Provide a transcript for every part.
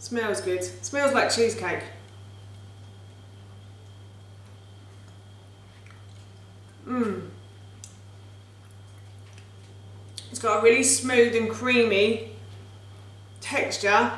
Smells good. Smells like cheesecake. It's got a really smooth and creamy texture.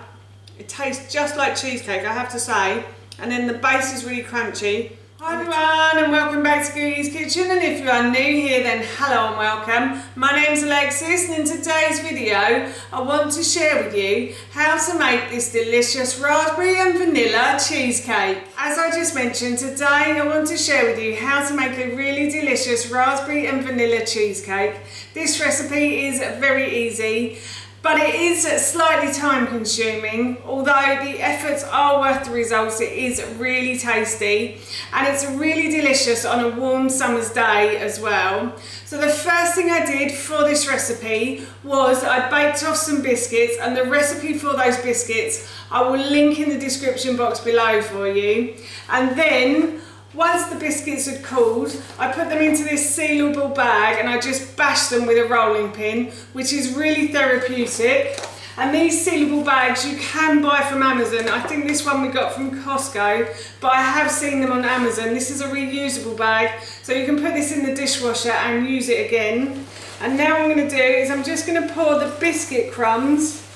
It tastes just like cheesecake, I have to say. And then the base is really crunchy. Hi everyone and welcome back to Googie's Kitchen, and if you are new here then hello and welcome. My name's Alexis, and in today's video I want to share with you how to make this delicious raspberry and vanilla cheesecake. As I just mentioned, today I want to share with you how to make a really delicious raspberry and vanilla cheesecake. This recipe is very easy, but it is slightly time consuming. Although the efforts are worth the results, it is really tasty and it's really delicious on a warm summer's day as well. So the first thing I did for this recipe was I baked off some biscuits, and the recipe for those biscuits I will link in the description box below for you. And then once the biscuits had cooled, I put them into this sealable bag and I just bashed them with a rolling pin, which is really therapeutic. And these sealable bags you can buy from Amazon. I think this one we got from Costco, but I have seen them on Amazon. This is a reusable bag, so you can put this in the dishwasher and use it again. And now what I'm going to do is I'm just going to pour the biscuit crumbs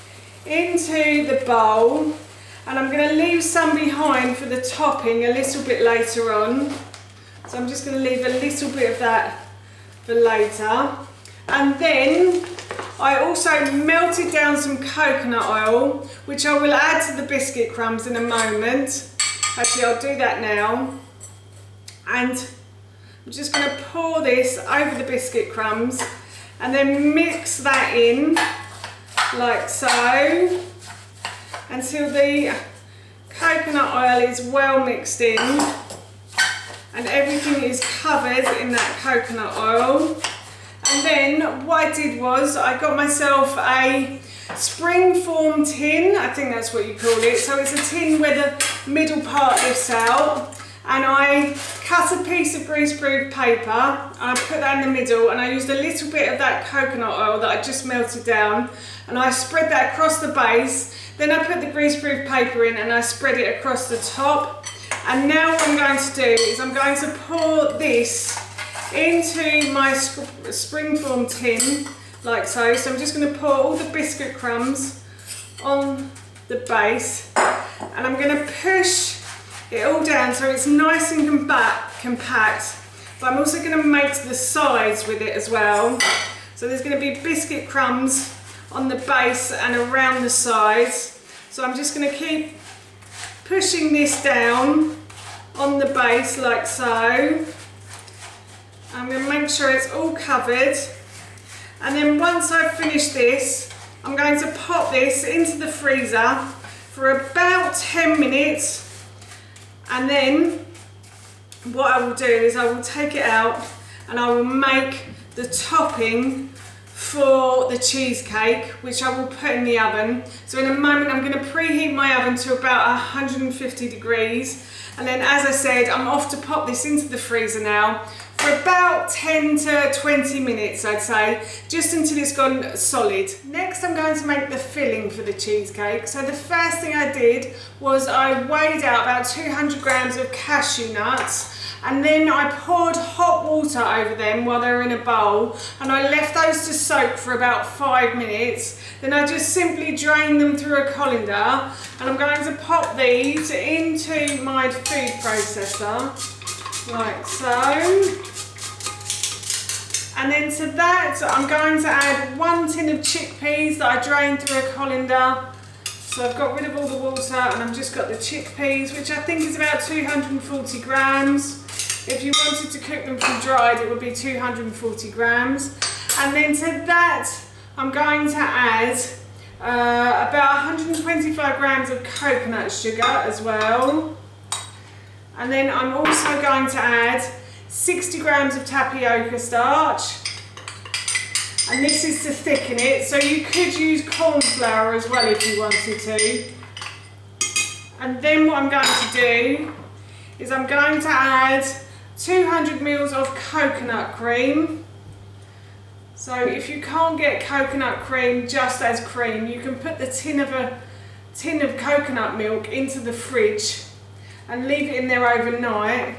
into the bowl. And I'm going to leave some behind for the topping a little bit later on. So I'm just going to leave a little bit of that for later. And then I also melted down some coconut oil, which I will add to the biscuit crumbs in a moment. Actually, I'll do that now. And I'm just going to pour this over the biscuit crumbs and then mix that in like so, until the coconut oil is well mixed in and everything is covered in that coconut oil. And then what I did was I got myself a spring-form tin, I think that's what you call it. So it's a tin where the middle part lifts out, and I cut a piece of greaseproof paper and I put that in the middle, and I used a little bit of that coconut oil that I just melted down and I spread that across the base. Then I put the greaseproof paper in and I spread it across the top. And now what I'm going to do is I'm going to pour this into my springform tin like so. So I'm just going to pour all the biscuit crumbs on the base and I'm going to push it all down so it's nice and compact. But I'm also going to make the sides with it as well. So there's going to be biscuit crumbs on the base and around the sides. So I'm just going to keep pushing this down on the base like so. I'm going to make sure it's all covered. And then once I've finished this, I'm going to pop this into the freezer for about 10 minutes. And then what I will do is I will take it out and I will make the topping for the cheesecake, which I will put in the oven. So in a moment I'm going to preheat my oven to about 150 degrees, and then as I said I'm off to pop this into the freezer now for about 10 to 20 minutes, I'd say, just until it's gone solid. Next I'm going to make the filling for the cheesecake. So the first thing I did was I weighed out about 200 grams of cashew nuts, and then I poured hot water over them while they were in a bowl, and I left those to soak for about 5 minutes. Then I just simply drained them through a colander, and I'm going to pop these into my food processor, like so. And then to that I'm going to add 1 tin of chickpeas that I drained through a colander. So I've got rid of all the water and I've just got the chickpeas, which I think is about 240 grams. If you wanted to cook them from dried, it would be 240 grams. And then to that, I'm going to add about 125 grams of coconut sugar as well. And then I'm also going to add 60 grams of tapioca starch. And this is to thicken it, so you could use corn flour as well if you wanted to. And then what I'm going to do is I'm going to add 200 mils of coconut cream. So if you can't get coconut cream just as cream, you can put the tin of a tin of coconut milk into the fridge and leave it in there overnight,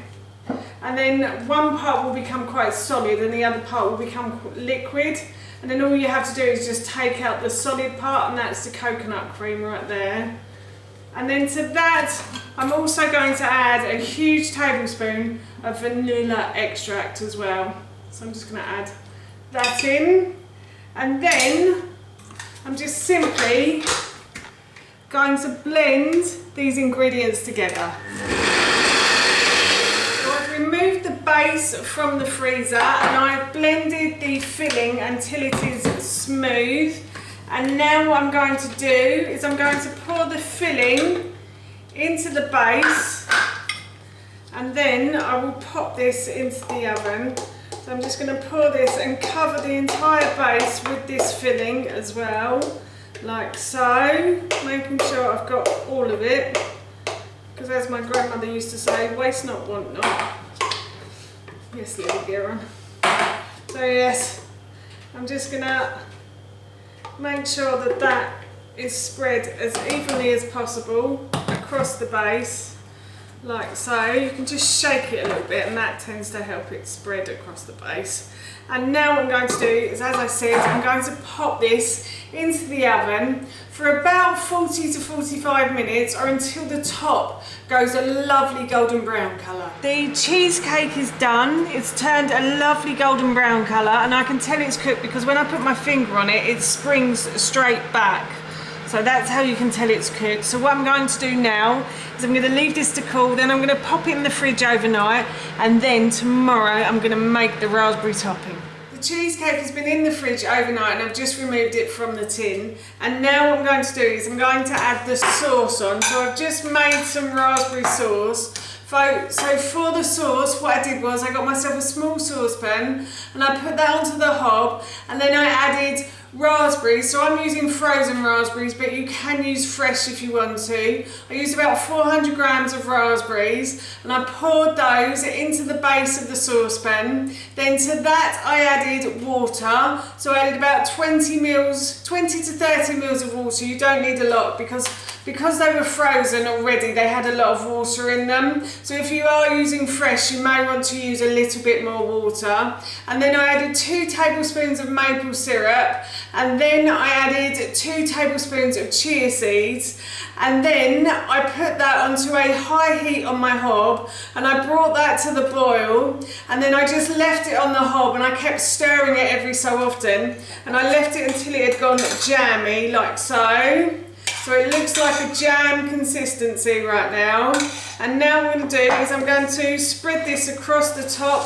and then one part will become quite solid and the other part will become liquid, and then all you have to do is just take out the solid part, and that's the coconut cream right there. And then to that I'm also going to add a huge tablespoon of vanilla extract as well. So I'm just going to add that in, and then I'm just simply going to blend these ingredients together. So I've removed the base from the freezer and I've blended the filling until it is smooth. And now what I'm going to do is I'm going to pour the filling into the base, and then I will pop this into the oven. So I'm just going to pour this and cover the entire base with this filling as well, like so, making sure I've got all of it, because as my grandmother used to say, waste not, want not. Yes, little girl. So yes, I'm just going to make sure that that is spread as evenly as possible across the base, like so. You can just shake it a little bit and that tends to help it spread across the base. And now what I'm going to do is, as I said, I'm going to pop this into the oven for about 40 to 45 minutes, or until the top goes a lovely golden brown colour. The cheesecake is done. It's turned a lovely golden brown colour, and I can tell it's cooked because when I put my finger on it, it springs straight back. So that's how you can tell it's cooked. So what I'm going to do now is I'm going to leave this to cool, then I'm going to pop it in the fridge overnight, and then tomorrow I'm going to make the raspberry topping. The cheesecake has been in the fridge overnight and I've just removed it from the tin, and now what I'm going to do is I'm going to add the sauce on. So I've just made some raspberry sauce. So for the sauce, what I did was I got myself a small saucepan and I put that onto the hob, and then I added raspberries. So I'm using frozen raspberries, but you can use fresh if you want to. I used about 400 grams of raspberries and I poured those into the base of the saucepan. Then to that I added water. So I added about 20 to 30 mils of water. You don't need a lot because they were frozen already, they had a lot of water in them. So if you are using fresh, you may want to use a little bit more water. And then I added 2 tablespoons of maple syrup, and then I added 2 tablespoons of chia seeds, and then I put that onto a high heat on my hob, and I brought that to the boil, and then I just left it on the hob and I kept stirring it every so often, and I left it until it had gone jammy, like so. So it looks like a jam consistency right now. And now what I'm going to do is I'm going to spread this across the top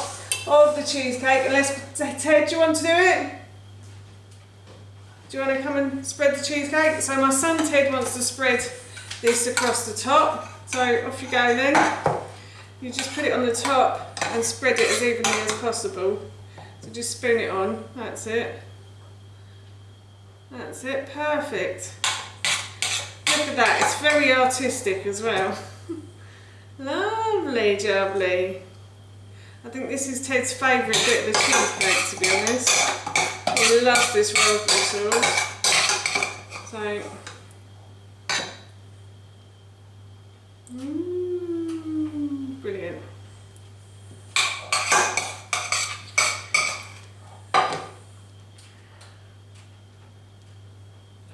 of the cheesecake. Unless, Ted, do you want to do it? Do you want to come and spread the cheesecake? So my son Ted wants to spread this across the top. So off you go then. You just put it on the top and spread it as evenly as possible. So just spoon it on, that's it. That's it, perfect. Look at that, it's very artistic as well. Lovely jubbly. I think this is Ted's favourite bit of the cheesecake, to be honest. He loves this raspberry sauce. So, brilliant.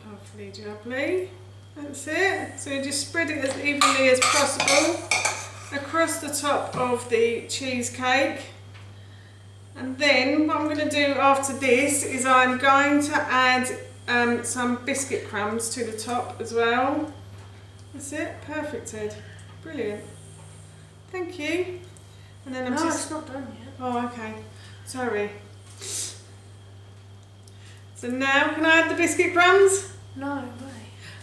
Lovely jubbly. That's it. So you just spread it as evenly as possible across the top of the cheesecake. And then what I'm going to do after this is I'm going to add some biscuit crumbs to the top as well. That's it. Perfect, Ed. Brilliant. Thank you. And then I'm it's not done yet. Oh, okay. Sorry. So now can I add the biscuit crumbs? No way.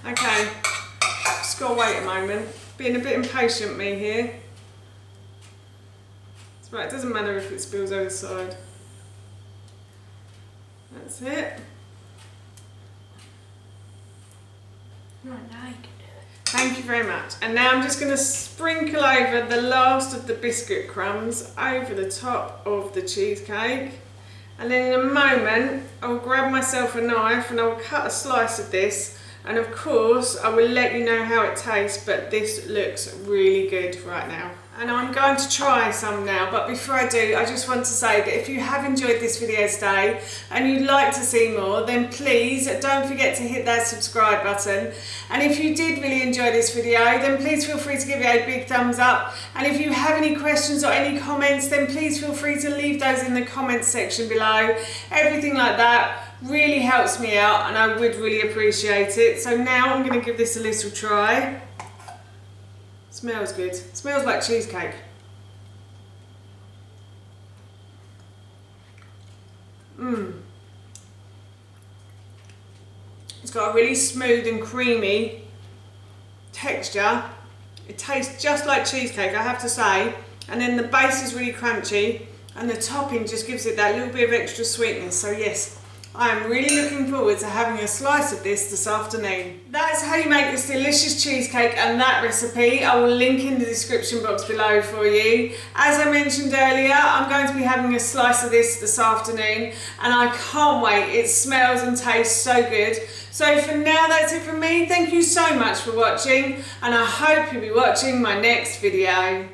Okay, just gotta wait a moment. Being a bit impatient, me here. It's right, it doesn't matter if it spills over the side. That's it. Right, now you can do it. Thank you very much. And now I'm just gonna sprinkle over the last of the biscuit crumbs over the top of the cheesecake. And then in a moment, I'll grab myself a knife and I'll cut a slice of this And of course, I will let you know how it tastes, but this looks really good right now. And I'm going to try some now, but before I do, I just want to say that if you have enjoyed this video today and you'd like to see more, then please don't forget to hit that subscribe button. And if you did really enjoy this video, then please feel free to give it a big thumbs up. And if you have any questions or any comments, then please feel free to leave those in the comments section below. Everything like that really helps me out and I would really appreciate it. So now I'm going to give this a little try. Smells good. Smells like cheesecake. It's got a really smooth and creamy texture. It tastes just like cheesecake, I have to say. And then the base is really crunchy and the topping just gives it that little bit of extra sweetness. So yes, I am really looking forward to having a slice of this afternoon. That's how you make this delicious cheesecake, and that recipe I will link in the description box below for you. As I mentioned earlier, I'm going to be having a slice of this afternoon and I can't wait. It smells and tastes so good. So for now, that's it from me. Thank you so much for watching and I hope you'll be watching my next video.